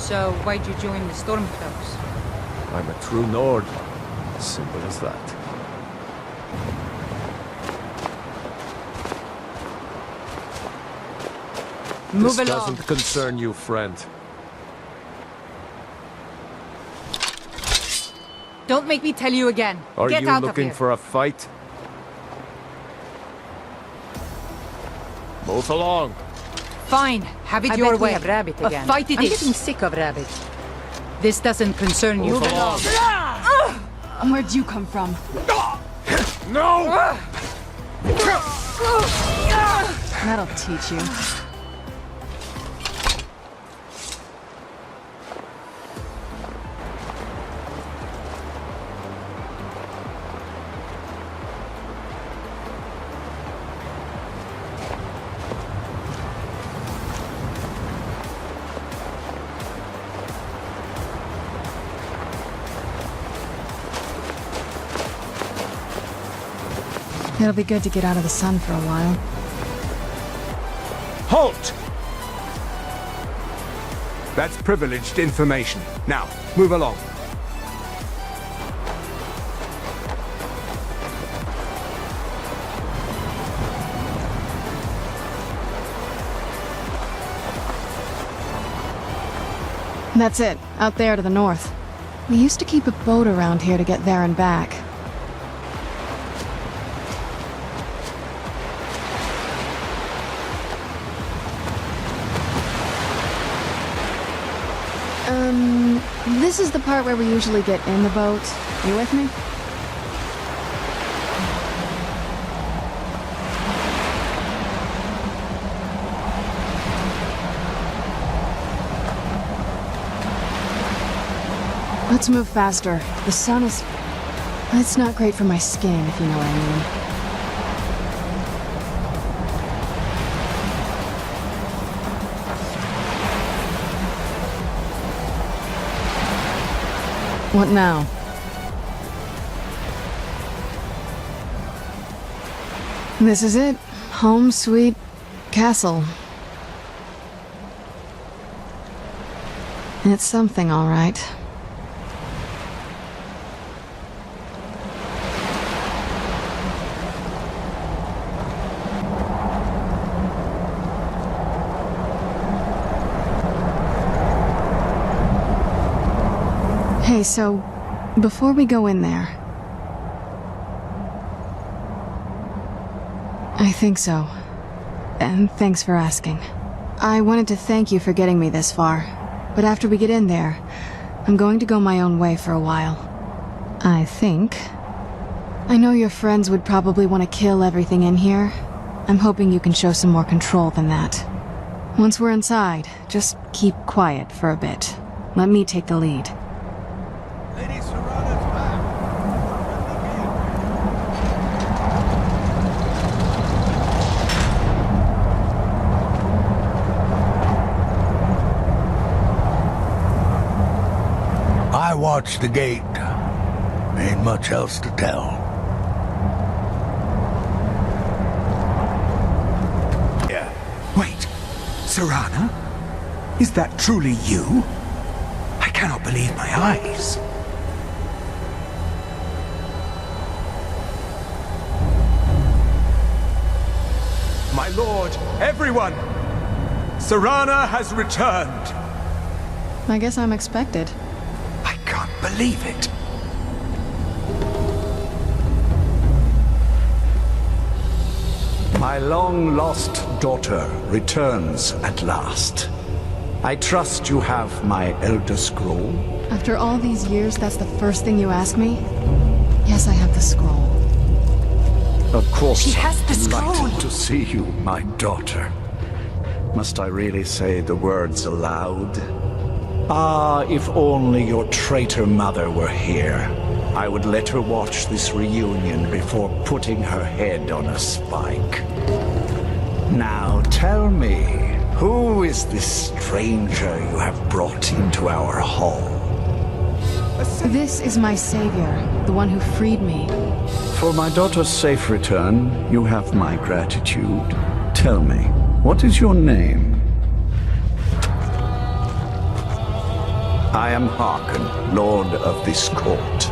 So why'd you join the Stormcloaks? I'm a true Nord. Simple as that. Move This along. doesn't concern you, friend. Don't make me tell you again. Are Get you out of looking here. for a fight? Move along. Fine, have it I your bet we way. have rabbit again. A fight it I'm is. getting sick of rabbit. This doesn't concern you. Move along. Where'd you come from? No! That'll teach you. It'll be good to get out of the sun for a while. Halt! That's privileged information. Now, move along. That's it, out there to the north. We used to keep a boat around here to get there and back. This is the part where we usually get in the boat. You with me? Let's move faster. The sun is... It's not great for my skin, if you know what I mean. What now? This is it. Home sweet castle. It's something, all right. Hey, so, before we go in there... I think so. And thanks for asking. I wanted to thank you for getting me this far, but after we get in there, I'm going to go my own way for a while. I think. I know your friends would probably want to kill everything in here. I'm hoping you can show some more control than that. Once we're inside, just keep quiet for a bit. Let me take the lead. I watched the gate. Ain't much else to tell. Yeah. Wait, Serana? Is that truly you? I cannot believe my eyes. My lord, everyone! Serana has returned! I guess I'm expected. I can't believe it. My long-lost daughter returns at last. I trust you have my Elder Scroll. After all these years, that's the first thing you ask me? Yes, I have the scroll. Of course, She has the I'm scroll. delighted to see you, my daughter. Must I really say the words aloud? Ah, if only your traitor mother were here. I would let her watch this reunion before putting her head on a spike. Now tell me, who is this stranger you have brought into our hall? This is my savior, the one who freed me. For my daughter's safe return, you have my gratitude. Tell me, what is your name? I am Harkon, Lord of this court.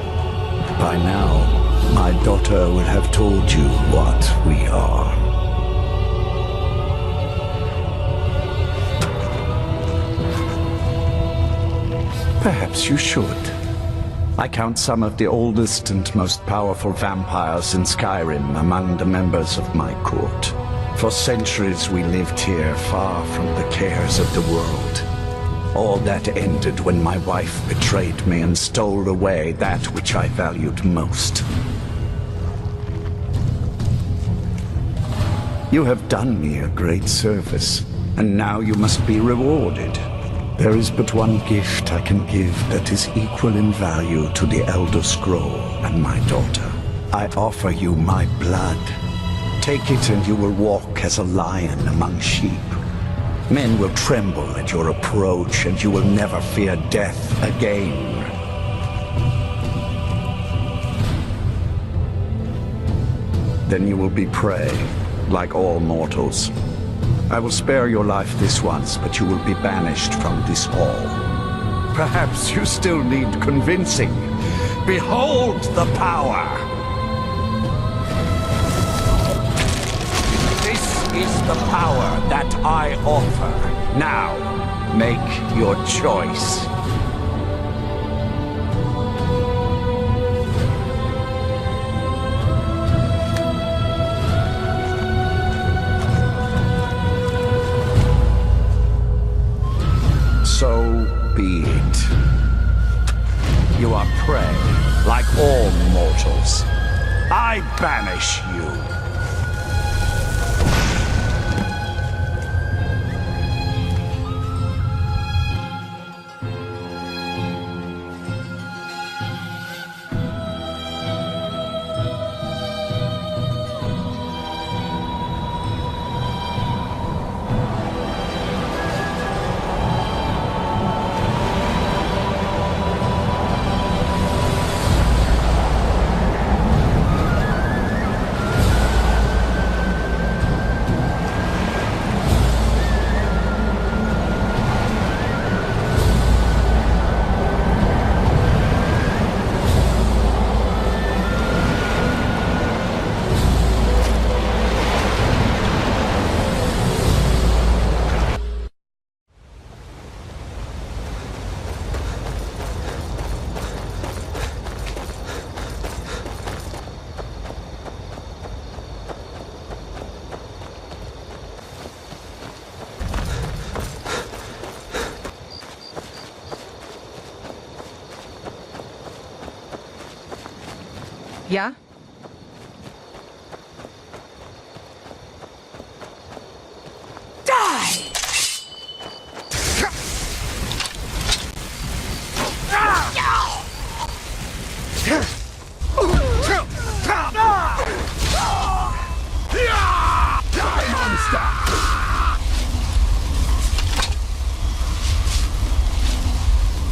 By now, my daughter will have told you what we are. Perhaps you should. I count some of the oldest and most powerful vampires in Skyrim among the members of my court. For centuries we lived here, far from the cares of the world. All that ended when my wife betrayed me and stole away that which I valued most. You have done me a great service, and now you must be rewarded. There is but one gift I can give that is equal in value to the Elder Scroll and my daughter. I offer you my blood. Take it and you will walk as a lion among sheep. Men will tremble at your approach and you will never fear death again. Then you will be prey, like all mortals. I will spare your life this once, but you will be banished from this hall. Perhaps you still need convincing. Behold the power! This is the power that I offer. Now, make your choice. So be it. You are prey, like all mortals. I banish you. Yeah?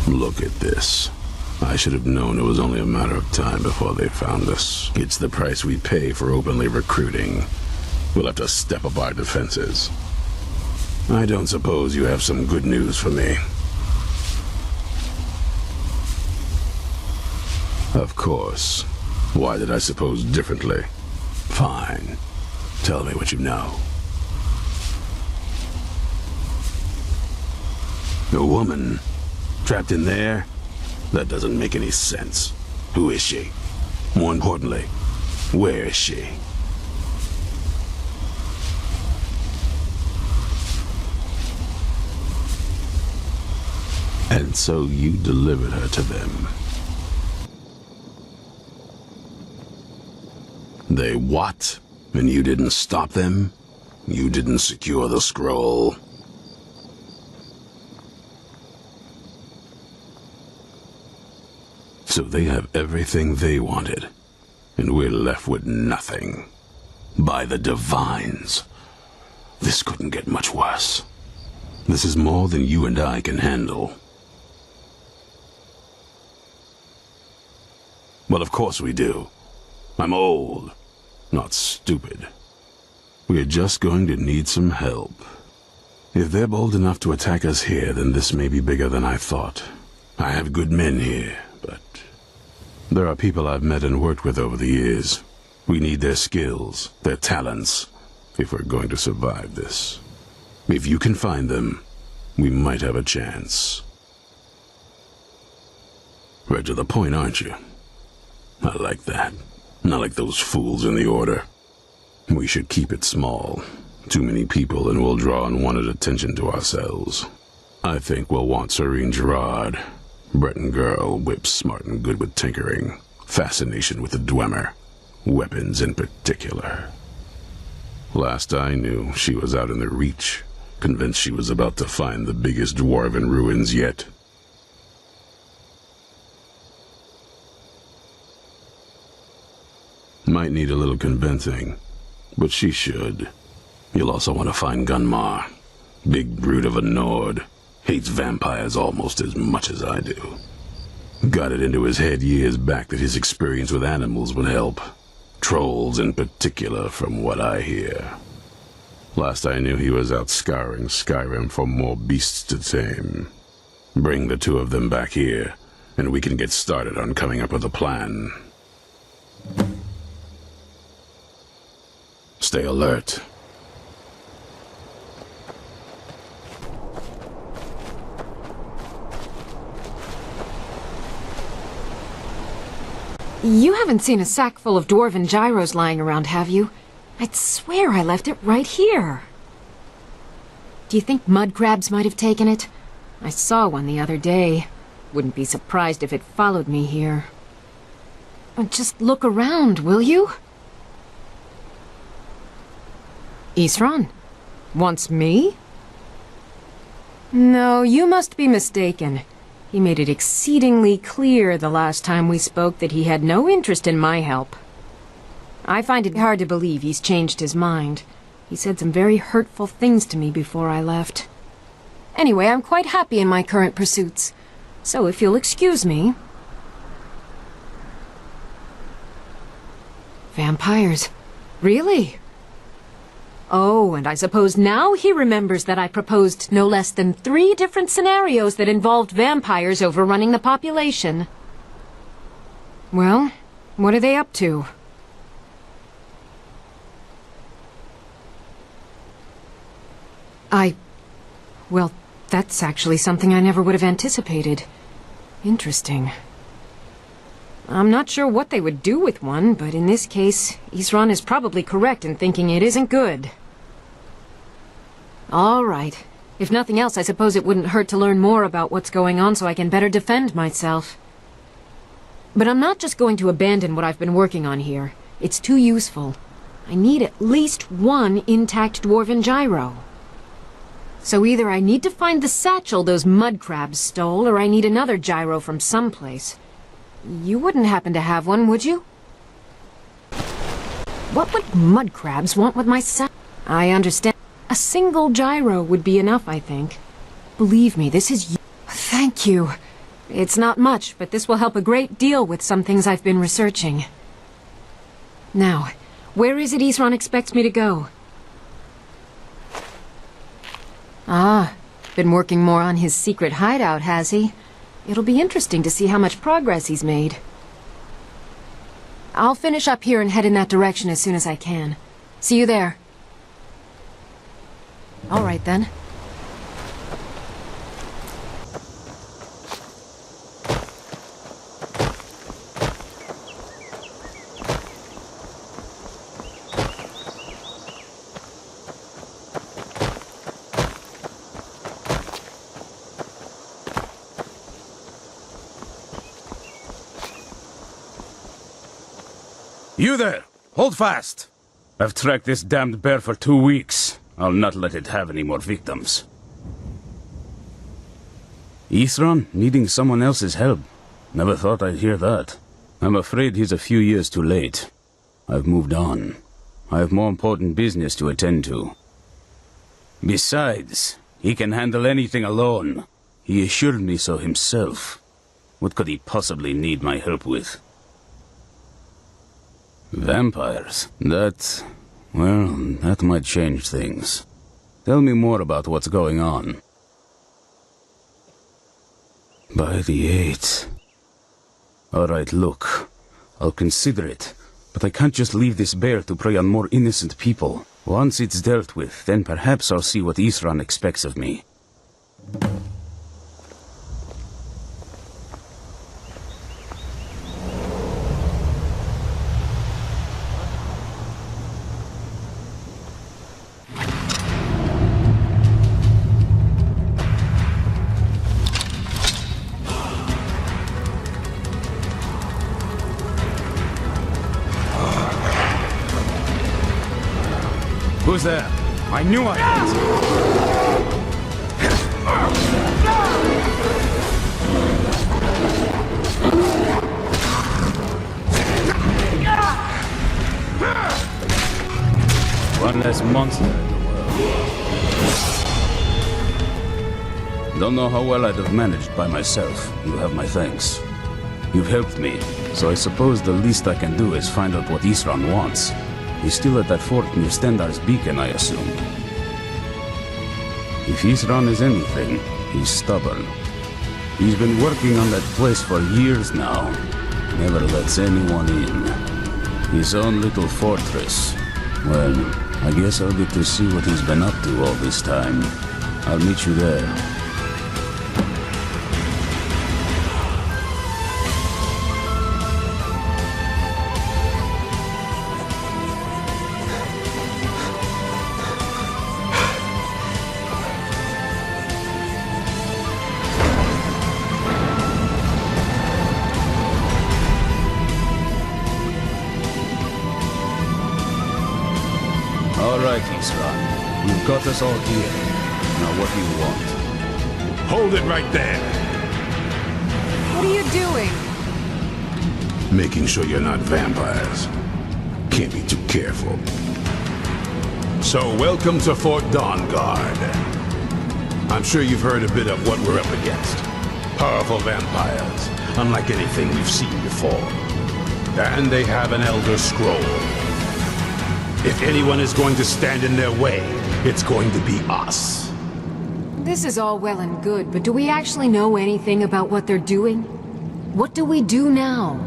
Look at this. I should have known it was only a matter of time before they found us. It's the price we pay for openly recruiting. We'll have to step up our defenses. I don't suppose you have some good news for me. Of course. Why did I suppose differently? Fine. Tell me what you know. A woman? Trapped in there? That doesn't make any sense. Who is she? More importantly, where is she? And so you delivered her to them. They what? And you didn't stop them? You didn't secure the scroll? So they have everything they wanted, and we're left with nothing. By the Divines. This couldn't get much worse. This is more than you and I can handle. Well, of course we do. I'm old, not stupid. We're just going to need some help. If they're bold enough to attack us here, then this may be bigger than I thought. I have good men here, but there are people I've met and worked with over the years. We need their skills, their talents, if we're going to survive this. If you can find them, we might have a chance. Right to the point, aren't you? I like that. Not like those fools in the Order. We should keep it small. Too many people and we'll draw unwanted attention to ourselves. I think we'll want Serene Gerard. Breton girl, whip smart and good with tinkering. Fascination with the Dwemer. Weapons in particular. Last I knew, she was out in the Reach, convinced she was about to find the biggest dwarven ruins yet. Might need a little convincing, but she should. You'll also want to find Gunmar. Big brute of a Nord. Hates vampires almost as much as I do. Got it into his head years back that his experience with animals would help. Trolls in particular, from what I hear. Last I knew he was out scouring Skyrim for more beasts to tame. Bring the two of them back here, and we can get started on coming up with a plan. Stay alert. You haven't seen a sack full of dwarven gyros lying around, have you? I'd swear I left it right here. Do you think mud crabs might have taken it? I saw one the other day. Wouldn't be surprised if it followed me here. Just look around, will you? Isran? Wants me? No, you must be mistaken. He made it exceedingly clear the last time we spoke that he had no interest in my help. I find it hard to believe he's changed his mind. He said some very hurtful things to me before I left. Anyway, I'm quite happy in my current pursuits. So if you'll excuse me... Vampires. Really? Oh, and I suppose now he remembers that I proposed no less than 3 different scenarios that involved vampires overrunning the population. Well, what are they up to? Well, that's actually something I never would have anticipated. Interesting. I'm not sure what they would do with one, but in this case, Isran is probably correct in thinking it isn't good. All right. If nothing else, I suppose it wouldn't hurt to learn more about what's going on so I can better defend myself. But I'm not just going to abandon what I've been working on here. It's too useful. I need at least 1 intact dwarven gyro. So either I need to find the satchel those mud crabs stole, or I need another gyro from someplace. You wouldn't happen to have one, would you? What would mud crabs want with my satchel? I understand. A single gyro would be enough, I think. Believe me, this is... Thank you. It's not much, but this will help a great deal with some things I've been researching. Now, where is it Isran expects me to go? Ah, been working more on his secret hideout, has he? It'll be interesting to see how much progress he's made. I'll finish up here and head in that direction as soon as I can. See you there. All right, then. You there! Hold fast! I've tracked this damned bear for 2 weeks. I'll not let it have any more victims. Isran needing someone else's help. Never thought I'd hear that. I'm afraid he's a few years too late. I've moved on. I have more important business to attend to. Besides, he can handle anything alone. He assured me so himself. What could he possibly need my help with? Vampires. That might change things. Tell me more about what's going on. By the 8th. Alright, look. I'll consider it. But I can't just leave this bear to prey on more innocent people. Once it's dealt with, then perhaps I'll see what Isran expects of me. Who's there? I knew I had. One less monster in the world. Don't know how well I'd have managed by myself. You have my thanks. You've helped me, so I suppose the least I can do is find out what Isran wants. He's still at that fort near Stendar's beacon, I assume. If Isran is anything, he's stubborn. He's been working on that place for years now. Never lets anyone in. His own little fortress. Well, I guess I'll get to see what he's been up to all this time. I'll meet you there. You've got us all here. Now what do you want? Hold it right there! What are you doing? Making sure you're not vampires. Can't be too careful. So, welcome to Fort Dawnguard. I'm sure you've heard a bit of what we're up against. Powerful vampires, unlike anything we've seen before. And they have an Elder Scroll. If anyone is going to stand in their way, it's going to be us. This is all well and good, but do we actually know anything about what they're doing? What do we do now?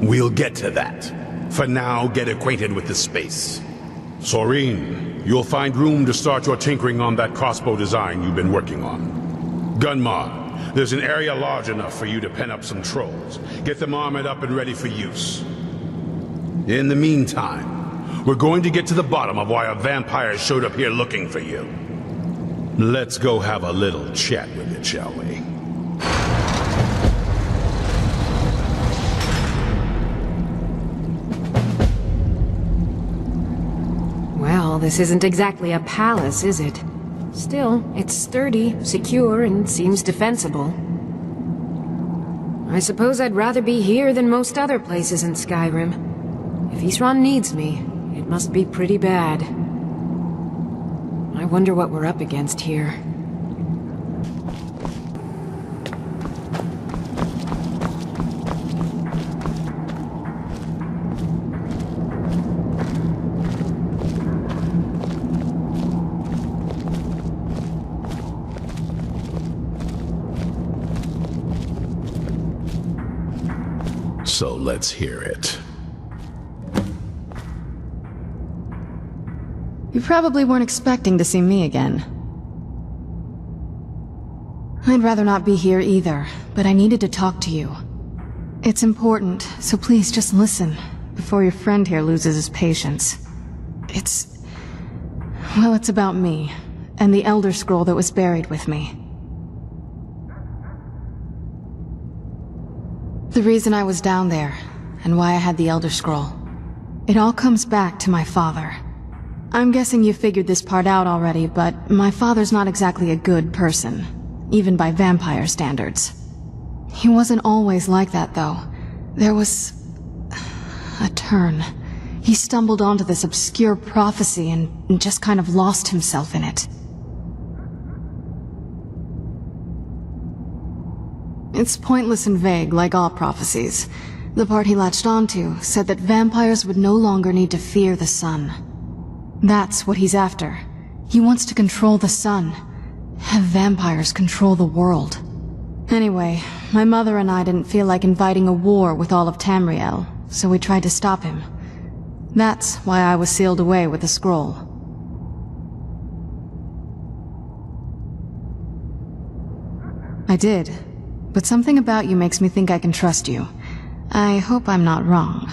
We'll get to that. For now, get acquainted with the space. Soreen, you'll find room to start your tinkering on that crossbow design you've been working on. Gunmar, there's an area large enough for you to pen up some trolls. Get them armored up and ready for use. In the meantime, we're going to get to the bottom of why a vampire showed up here looking for you. Let's go have a little chat with it, shall we? Well, this isn't exactly a palace, is it? Still, it's sturdy, secure, and seems defensible. I suppose I'd rather be here than most other places in Skyrim. If Isran needs me, it must be pretty bad. I wonder what we're up against here. So let's hear it. You probably weren't expecting to see me again. I'd rather not be here either, but I needed to talk to you. It's important, so please just listen, before your friend here loses his patience. Well, it's about me, and the Elder Scroll that was buried with me. The reason I was down there, and why I had the Elder Scroll. It all comes back to my father. I'm guessing you figured this part out already, but my father's not exactly a good person, even by vampire standards. He wasn't always like that, though. There was a turn. He stumbled onto this obscure prophecy and just kind of lost himself in it. It's pointless and vague, like all prophecies. The part he latched onto said that vampires would no longer need to fear the sun. That's what he's after. He wants to control the sun. Have vampires control the world? Anyway, my mother and I didn't feel like inviting a war with all of Tamriel, so we tried to stop him. That's why I was sealed away with the scroll. I did, but something about you makes me think I can trust you. I hope I'm not wrong.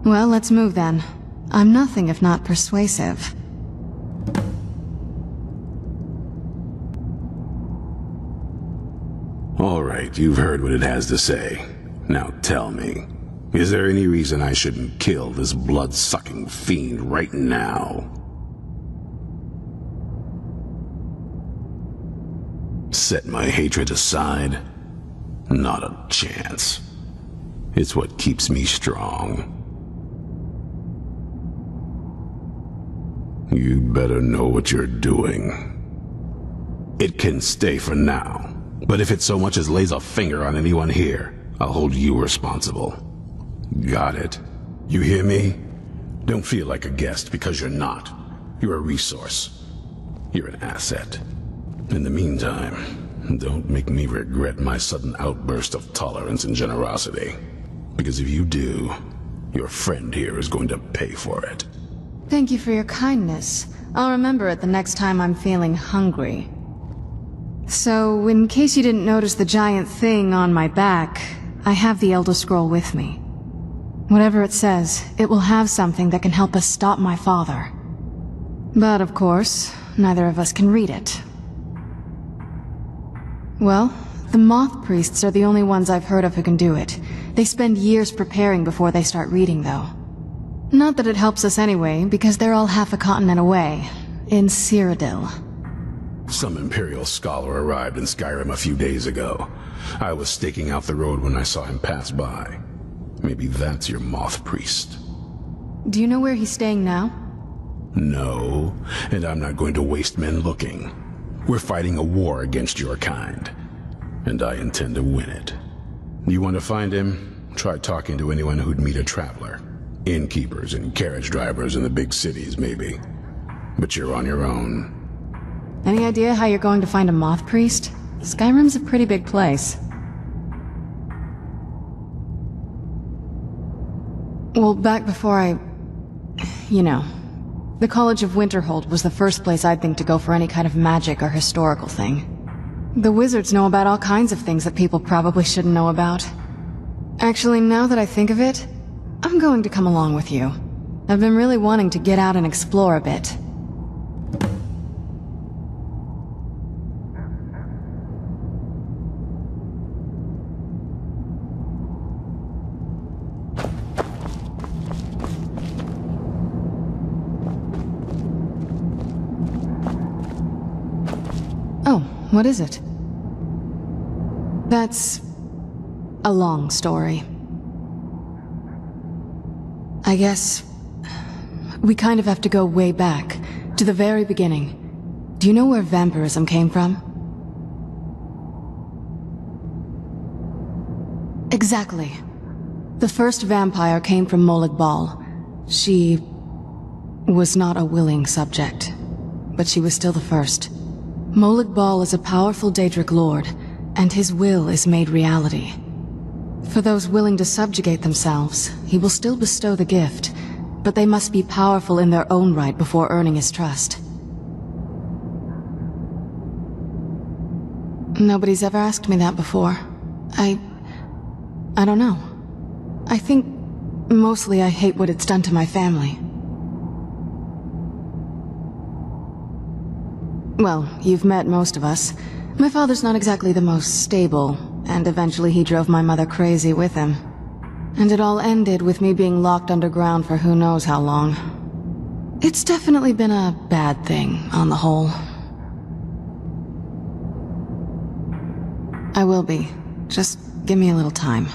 Well, let's move then. I'm nothing if not persuasive. All right, you've heard what it has to say. Now tell me, is there any reason I shouldn't kill this blood-sucking fiend right now? Set my hatred aside? Not a chance. It's what keeps me strong. You better know what you're doing. It can stay for now, but if it so much as lays a finger on anyone here, I'll hold you responsible. Got it? You hear me? Don't feel like a guest, because you're not. You're a resource. You're an asset. In the meantime, don't make me regret my sudden outburst of tolerance and generosity. Because if you do, your friend here is going to pay for it. Thank you for your kindness. I'll remember it the next time I'm feeling hungry. So, in case you didn't notice the giant thing on my back, I have the Elder Scroll with me. Whatever it says, it will have something that can help us stop my father. But of course, neither of us can read it. Well, the Moth Priests are the only ones I've heard of who can do it. They spend years preparing before they start reading, though. Not that it helps us anyway, because they're all half a continent away, in Cyrodiil. Some Imperial scholar arrived in Skyrim a few days ago. I was staking out the road when I saw him pass by. Maybe that's your Moth Priest. Do you know where he's staying now? No, and I'm not going to waste men looking. We're fighting a war against your kind, and I intend to win it. You want to find him? Try talking to anyone who'd meet a traveler. Innkeepers and carriage drivers in the big cities, maybe. But you're on your own. Any idea how you're going to find a Moth Priest? Skyrim's a pretty big place. Well, back before the College of Winterhold was the first place I'd think to go for any kind of magic or historical thing. The wizards know about all kinds of things that people probably shouldn't know about. Actually, now that I think of it, I'm going to come along with you. I've been really wanting to get out and explore a bit. Oh, what is it? That's a long story. I guess we kind of have to go way back, to the very beginning. Do you know where vampirism came from? Exactly. The first vampire came from Molag Bal. She was not a willing subject, but she was still the first. Molag Bal is a powerful Daedric lord, and his will is made reality. For those willing to subjugate themselves, he will still bestow the gift, but they must be powerful in their own right before earning his trust. Nobody's ever asked me that before. I don't know. I think mostly I hate what it's done to my family. Well, you've met most of us. My father's not exactly the most stable, and eventually he drove my mother crazy with him. And it all ended with me being locked underground for who knows how long. It's definitely been a bad thing, on the whole. I will be. Just give me a little time.